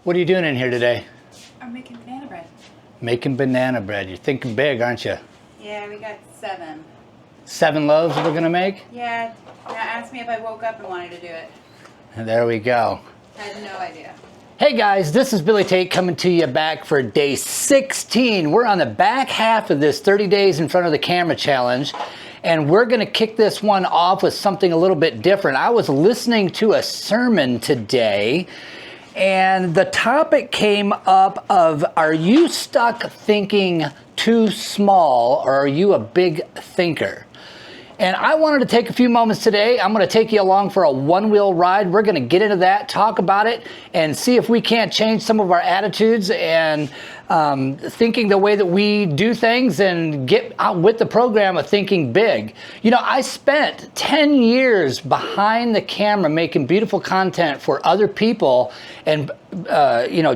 What are you doing in here today? I'm making banana bread. Making banana bread. You're thinking big, aren't you? Yeah, we got 7. 7 loaves we're gonna make? Yeah, now ask me if I woke up and wanted to do it. And there we go. I had no idea. Hey guys, this is Billy Tate coming to you back for day 16. We're on the back half of this 30 days in front of the camera challenge, and we're gonna kick this one off with something a little bit different. I was listening to a sermon today, and the topic came up of, are you stuck thinking too small, or are you a big thinker? And I wanted to take a few moments today. I'm going to take you along for a one-wheel ride. We're going to get into that, talk about it, and see if we can't change some of our attitudes and thinking the way that we do things and get out with the program of thinking big. You know, I spent 10 years behind the camera making beautiful content for other people and,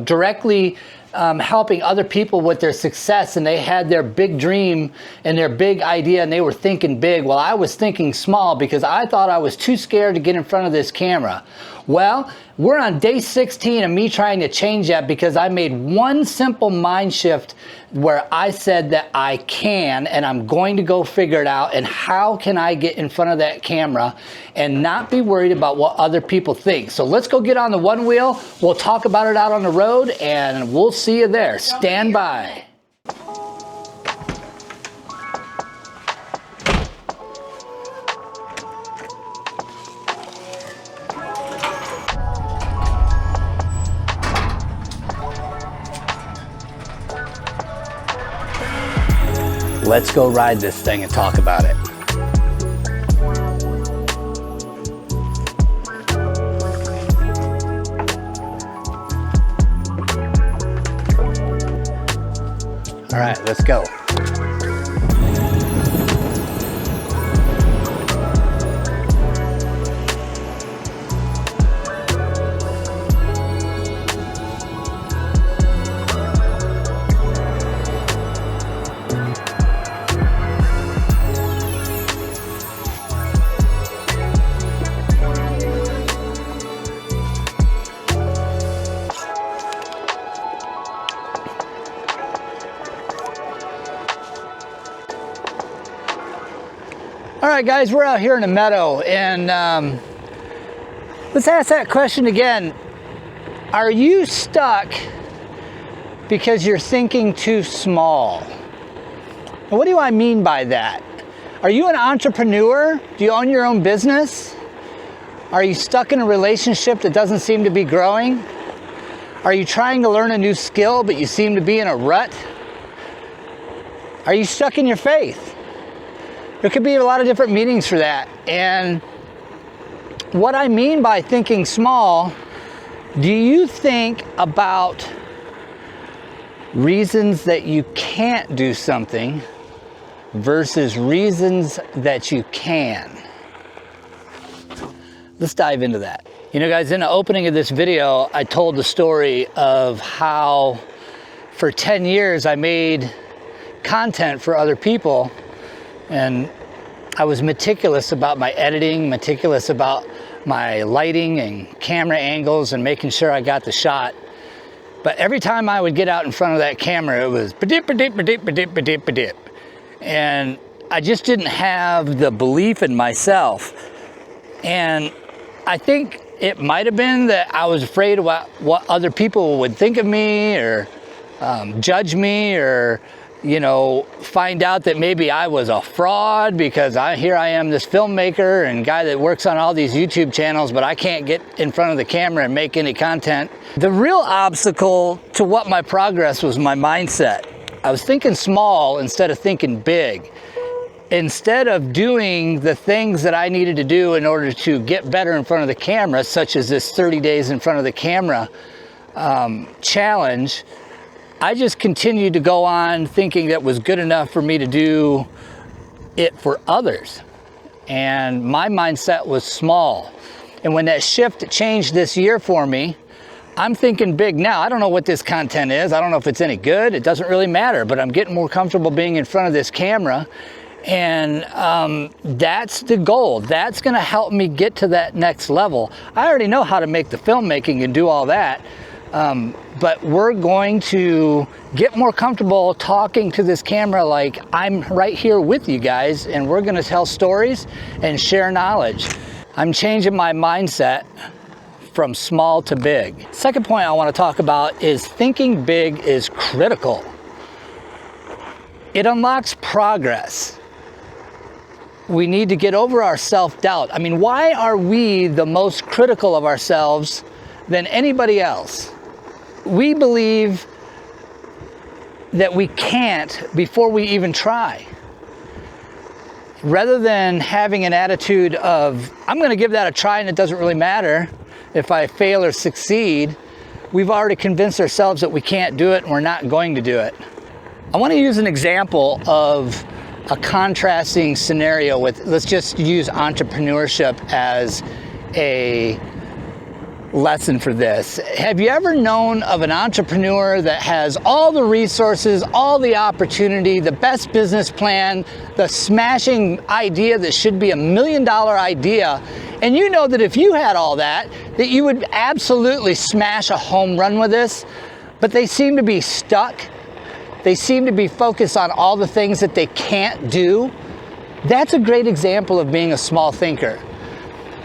directly helping other people with their success, and they had their big dream and their big idea and they were thinking big. Well, I was thinking small because I thought I was too scared to get in front of this camera. Well, we're on day 16 of me trying to change that because I made one simple mind shift where I said that I can, and I'm going to go figure it out, and how can I get in front of that camera and not be worried about what other people think. So let's go get on the one wheel. We'll talk about it out on the road, and we'll see you there. Stand by. Let's go ride this thing and talk about it. All right, let's go. All right, guys, we're out here in the meadow, and let's ask that question again. Are you stuck because you're thinking too small? And what do I mean by that? Are you an entrepreneur? Do you own your own business? Are you stuck in a relationship that doesn't seem to be growing? Are you trying to learn a new skill, but you seem to be in a rut? Are you stuck in your faith? There could be a lot of different meanings for that. And what I mean by thinking small, do you think about reasons that you can't do something versus reasons that you can? Let's dive into that. You know, guys, in the opening of this video, I told the story of how for 10 years I made content for other people, and I was meticulous about my editing, meticulous about my lighting and camera angles and making sure I got the shot. But every time I would get out in front of that camera, it was ba-dip, ba-dip, ba-dip, ba-dip, ba-dip, ba-dip. And I just didn't have the belief in myself. And I think it might have been that I was afraid about what other people would think of me, or judge me, or find out that maybe I was a fraud because here I am, this filmmaker and guy that works on all these YouTube channels, but I can't get in front of the camera and make any content. The real obstacle to what my progress was my mindset. I was thinking small instead of thinking big. Instead of doing the things that I needed to do in order to get better in front of the camera, such as this 30 days in front of the camera challenge, I just continued to go on thinking that was good enough for me to do it for others. And my mindset was small. And when that shift changed this year for me, I'm thinking big now. I don't know what this content is. I don't know if it's any good. It doesn't really matter, but I'm getting more comfortable being in front of this camera. And that's the goal. That's gonna help me get to that next level. I already know how to make the filmmaking and do all that. But we're going to get more comfortable talking to this camera like I'm right here with you guys, and we're going to tell stories and share knowledge. I'm changing my mindset from small to big. Second point I want to talk about is thinking big is critical. It unlocks progress. We need to get over our self-doubt. I mean, why are we the most critical of ourselves than anybody else? We believe that we can't before we even try. Rather than having an attitude of, I'm going to give that a try and it doesn't really matter if I fail or succeed, we've already convinced ourselves that we can't do it and we're not going to do it. I want to use an example of a contrasting scenario with, let's just use entrepreneurship as a lesson for this. Have you ever known of an entrepreneur that has all the resources, all the opportunity, the best business plan, the smashing idea that should be $1 million idea, and you know that if you had all that you would absolutely smash a home run with this, but they seem to be stuck. They seem to be focused on all the things that they can't do. That's a great example of being a small thinker.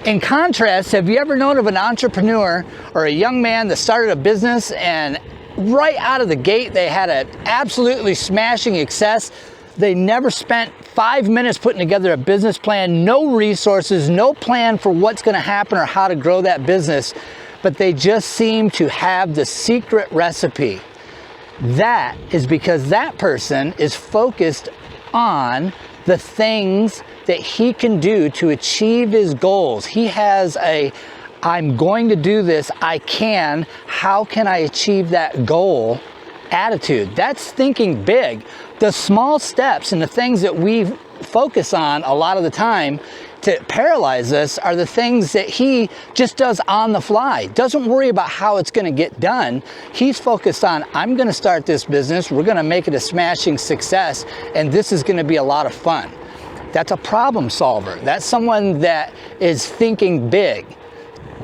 In contrast, have you ever known of an entrepreneur or a young man that started a business and right out of the gate they had an absolutely smashing success? They never spent 5 minutes putting together a business plan, no resources, no plan for what's going to happen or how to grow that business, but they just seem to have the secret recipe. That is because that person is focused on the things that he can do to achieve his goals. He has a, I'm going to do this, I can, how can I achieve that goal attitude. That's thinking big. The small steps and the things that we focus on a lot of the time to paralyze us are the things that he just does on the fly. Doesn't worry about how it's going to get done. He's focused on, I'm going to start this business, we're going to make it a smashing success, and this is going to be a lot of fun. That's a problem solver. That's someone that is thinking big.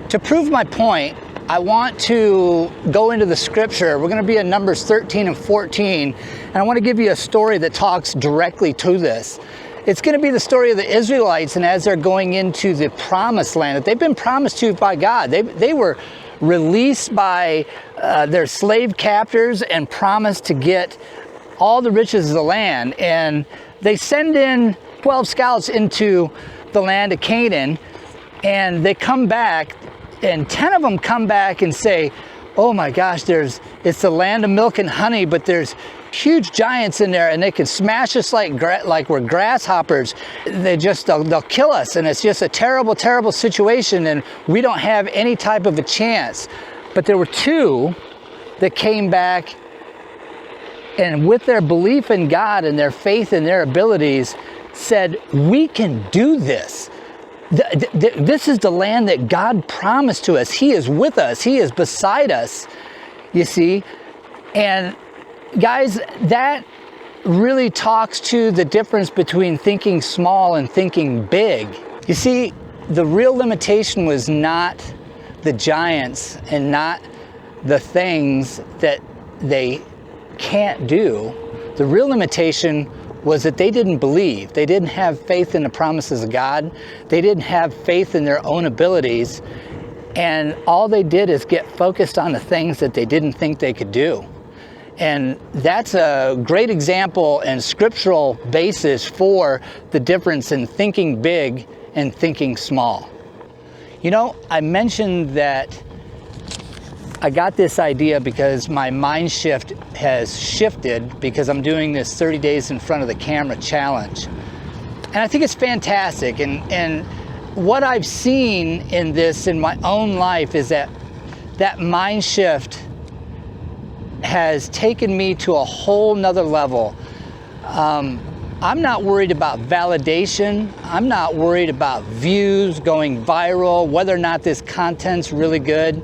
To prove my point, I want to go into the scripture. We're going to be in Numbers 13 and 14, and I want to give you a story that talks directly to this. It's going to be the story of the Israelites, and as they're going into the promised land that they've been promised to by God. They were released by their slave captors and promised to get all the riches of the land. And they send in 12 scouts into the land of Canaan, and they come back, and 10 of them come back and say, oh my gosh, it's the land of milk and honey, but there's huge giants in there and they can smash us like we're grasshoppers. They'll kill us, and it's just a terrible, terrible situation, and we don't have any type of a chance. But there were 2 that came back, and with their belief in God and their faith in their abilities said, we can do this. This is the land that God promised to us. He is with us. He is beside us, you see. And guys, that really talks to the difference between thinking small and thinking big. You see, the real limitation was not the giants and not the things that they can't do. The real limitation was that they didn't believe. They didn't have faith in the promises of God. They didn't have faith in their own abilities. And all they did is get focused on the things that they didn't think they could do. And that's a great example and scriptural basis for the difference in thinking big and thinking small. You know, I mentioned that I got this idea because my mind shift has shifted because I'm doing this 30 days in front of the camera challenge. And I think it's fantastic. And what I've seen in this in my own life is that mind shift has taken me to a whole nother level. I'm not worried about validation. I'm not worried about views, going viral, whether or not this content's really good.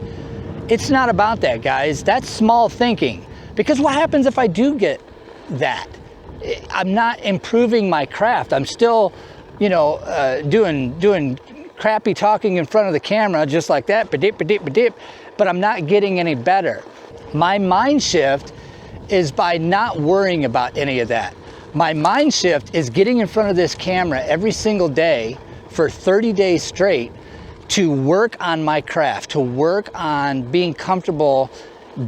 It's not about that, guys. That's small thinking. Because what happens if I do get that? I'm not improving my craft. I'm still, doing crappy talking in front of the camera, just like that, ba-dip, ba-dip, ba-dip, but I'm not getting any better. My mind shift is by not worrying about any of that. My mind shift is getting in front of this camera every single day for 30 days straight to work on my craft, to work on being comfortable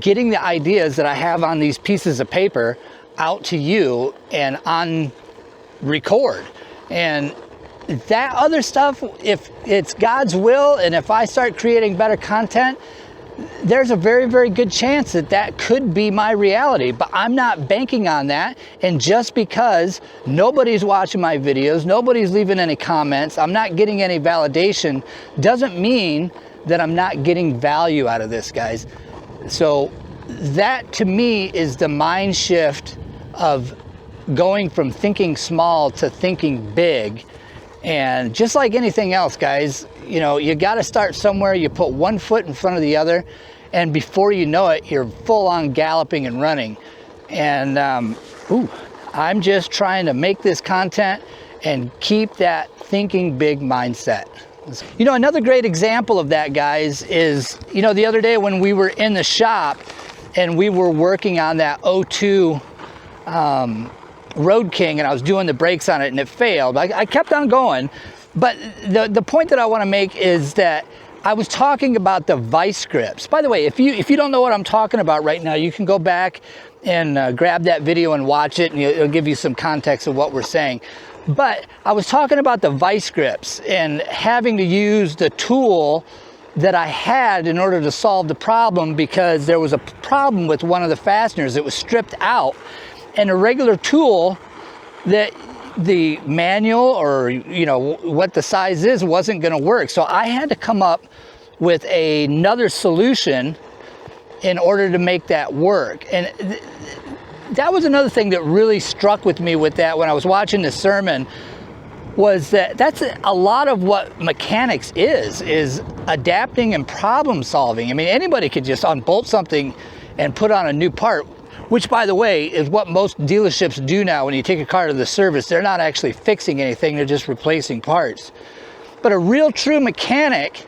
getting the ideas that I have on these pieces of paper out to you and on record. And that other stuff, if it's God's will and if I start creating better content, there's a very, very good chance that that could be my reality, but I'm not banking on that. And just because nobody's watching my videos, nobody's leaving any comments, I'm not getting any validation, doesn't mean that I'm not getting value out of this, guys. So that to me is the mind shift of going from thinking small to thinking big. And just like anything else, guys, you know, you got to start somewhere. You put one foot in front of the other, and before you know it, you're full on galloping and running. And I'm just trying to make this content and keep that thinking big mindset. You know, another great example of that, guys, is, you know, the other day when we were in the shop and we were working on that 02 Road King, and I was doing the brakes on it and it failed. I kept on going, but the point that I want to make is that I was talking about the vice grips. By the way, if you don't know what I'm talking about right now, you can go back and grab that video and watch it, and it'll give you some context of what we're saying. But I was talking about the vice grips and having to use the tool that I had in order to solve the problem, because there was a problem with one of the fasteners. It was stripped out, and a regular tool that the manual or, you know, what the size is wasn't going to work. So I had to come up with another solution in order to make that work. And that was another thing that really struck with me with that when I was watching the sermon, was that that's a lot of what mechanics is adapting and problem solving. I mean, anybody could just unbolt something and put on a new part, which, by the way, is what most dealerships do now. When you take a car to the service, they're not actually fixing anything, they're just replacing parts. But a real true mechanic,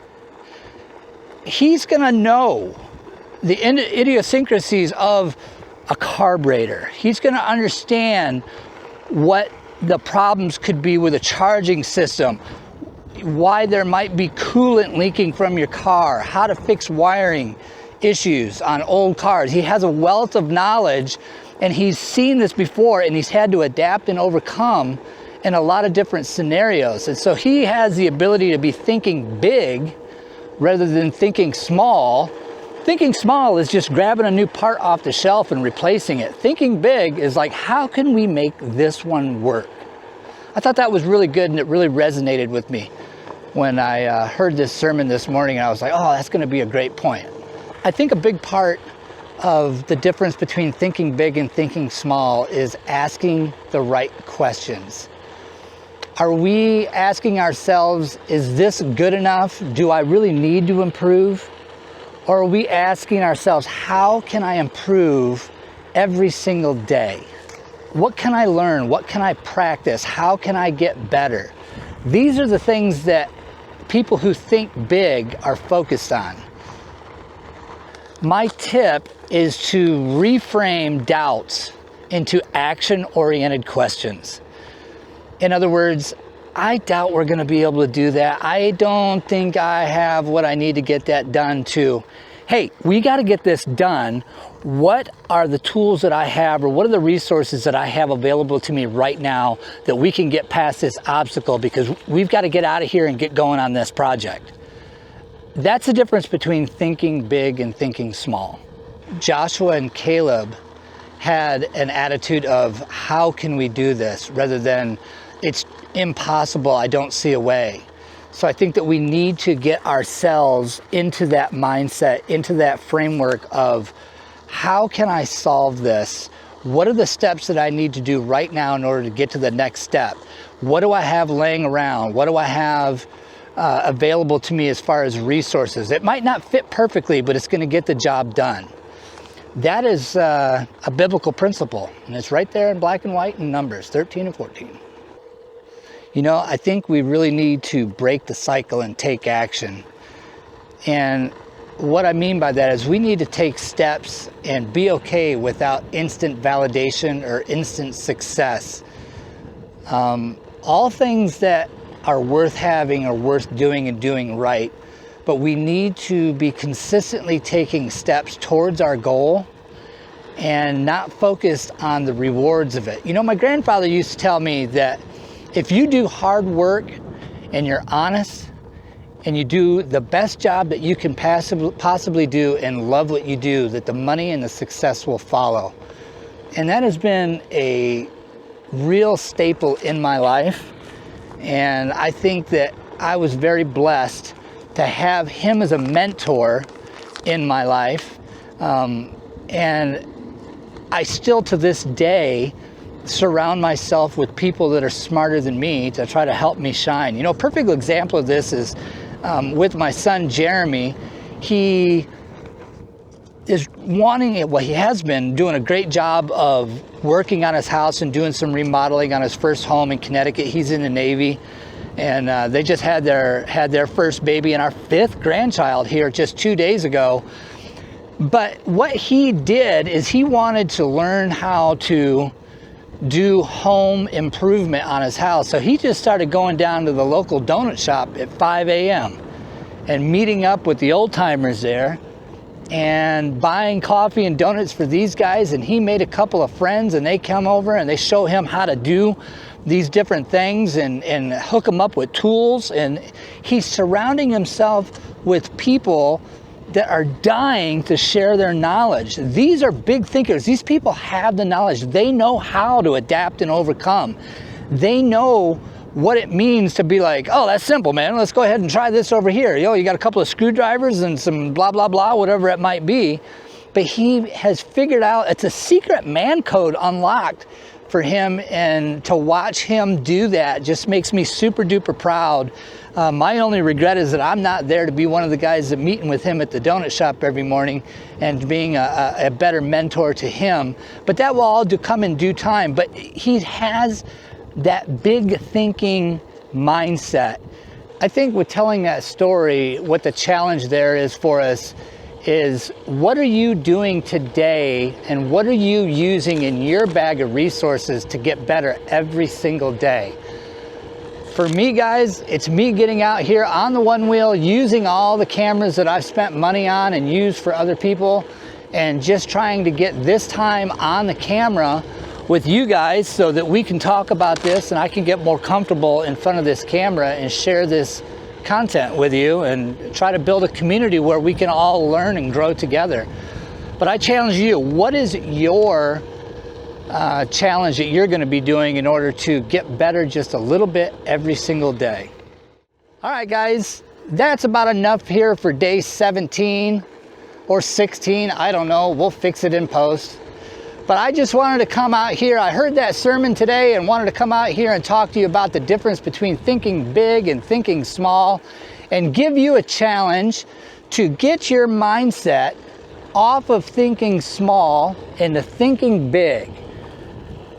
he's gonna know the idiosyncrasies of a carburetor. He's gonna understand what the problems could be with a charging system, why there might be coolant leaking from your car, how to fix wiring issues on old cars. He has a wealth of knowledge, and he's seen this before, and he's had to adapt and overcome in a lot of different scenarios. And so he has the ability to be thinking big rather than thinking small. Thinking small is just grabbing a new part off the shelf and replacing it. Thinking big is like, how can we make this one work? I thought that was really good, and it really resonated with me when I heard this sermon this morning, and I was like, oh, that's going to be a great point. I think a big part of the difference between thinking big and thinking small is asking the right questions. Are we asking ourselves, is this good enough? Do I really need to improve? Or are we asking ourselves, how can I improve every single day? What can I learn? What can I practice? How can I get better? These are the things that people who think big are focused on. My tip is to reframe doubts into action-oriented questions. In other words, I doubt we're going to be able to do that. I don't think I have what I need to get that done, to, hey, we got to get this done. What are the tools that I have, or what are the resources that I have available to me right now that we can get past this obstacle, because we've got to get out of here and get going on this project. That's the difference between thinking big and thinking small. Joshua and Caleb had an attitude of, how can we do this, rather than, it's impossible, I don't see a way. So I think that we need to get ourselves into that mindset, into that framework of, how can I solve this? What are the steps that I need to do right now in order to get to the next step? What do I have laying around? What do I have available to me as far as resources? It might not fit perfectly, but it's going to get the job done. That is a biblical principle, and it's right there in black and white in Numbers 13 and 14. You know, I think we really need to break the cycle and take action. And what I mean by that is we need to take steps and be okay without instant validation or instant success. All things that are worth having are worth doing and doing right, but we need to be consistently taking steps towards our goal and not focused on the rewards of it. You know, my grandfather used to tell me that if you do hard work and you're honest and you do the best job that you can possibly do and love what you do, that the money and the success will follow. And that has been a real staple in my life. And I think that I was very blessed to have him as a mentor in my life. And I still to this day surround myself with people that are smarter than me to try to help me shine. You know, a perfect example of this is with my son Jeremy. He is wanting it. Well, he has been doing a great job of working on his house and doing some remodeling on his first home in Connecticut. He's in the Navy, and they just had their first baby and our 5th grandchild here just 2 days ago. But what he did is he wanted to learn how to do home improvement on his house. So he just started going down to the local donut shop at 5 a.m. and meeting up with the old timers there and buying coffee and donuts for these guys. And he made a couple of friends, and they come over and they show him how to do these different things and hook him up with tools. And he's surrounding himself with people that are dying to share their knowledge. These are big thinkers. These people have the knowledge. They know how to adapt and overcome. They know what it means to be like, oh, that's simple, man. Let's go ahead and try this over here. Yo, you got a couple of screwdrivers and some blah, blah, blah, whatever it might be. But he has figured out, it's a secret man code unlocked for him, and to watch him do that just makes me super duper proud. My only regret is that I'm not there to be one of the guys that meeting with him at the donut shop every morning and being a better mentor to him. But that will all come in due time. But he has that big thinking mindset. I think with telling that story, what the challenge there is for us is, what are you doing today and what are you using in your bag of resources to get better every single day? For me, guys, it's me getting out here on the one wheel, using all the cameras that I've spent money on and used for other people, and just trying to get this time on the camera with you guys so that we can talk about this and I can get more comfortable in front of this camera and share this content with you and try to build a community where we can all learn and grow together. But I challenge you, what is your challenge that you're going to be doing in order to get better just a little bit every single day? All right, guys, that's about enough here for day 17 or 16. I don't know. We'll fix it in post. But I just wanted to come out here. I heard that sermon today and wanted to come out here and talk to you about the difference between thinking big and thinking small, and give you a challenge to get your mindset off of thinking small into thinking big.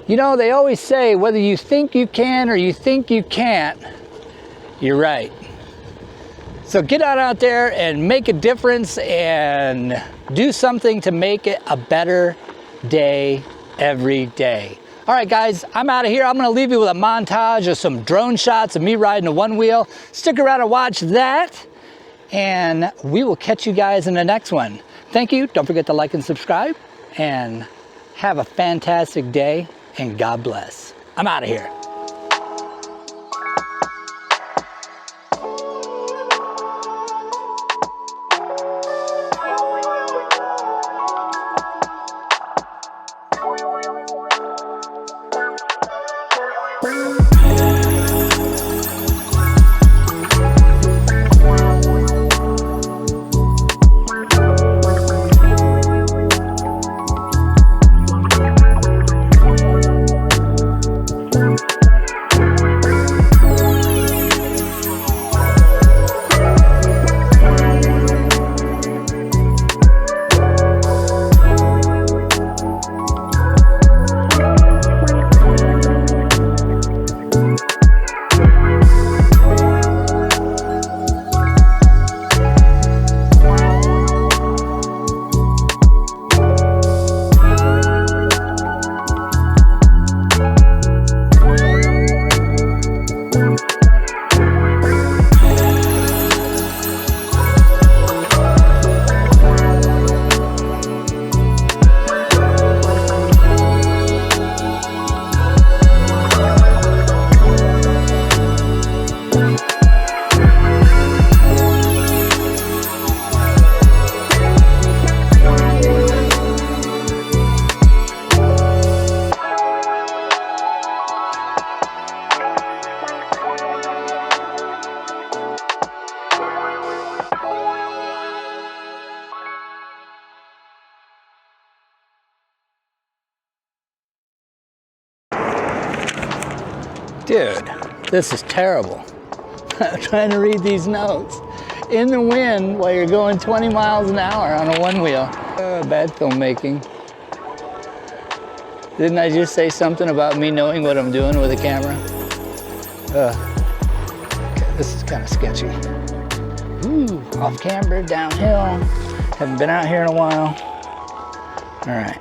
You know, they always say, whether you think you can or you think you can't, you're right. So get out there and make a difference and do something to make it a better day every day. All right, guys, I'm out of here. I'm going to leave you with a montage of some drone shots of me riding a one wheel. Stick around and watch that, and we will catch you guys in the next one. Thank you. Don't forget to like and subscribe, and have a fantastic day, and God bless. I'm out of here. Thank you. Dude, this is terrible. I'm trying to read these notes in the wind while you're going 20 miles an hour on a one wheel. Bad filmmaking. Didn't I just say something about me knowing what I'm doing with a camera? Okay, this is kind of sketchy. Ooh, off camber, downhill. Haven't been out here in a while. All right.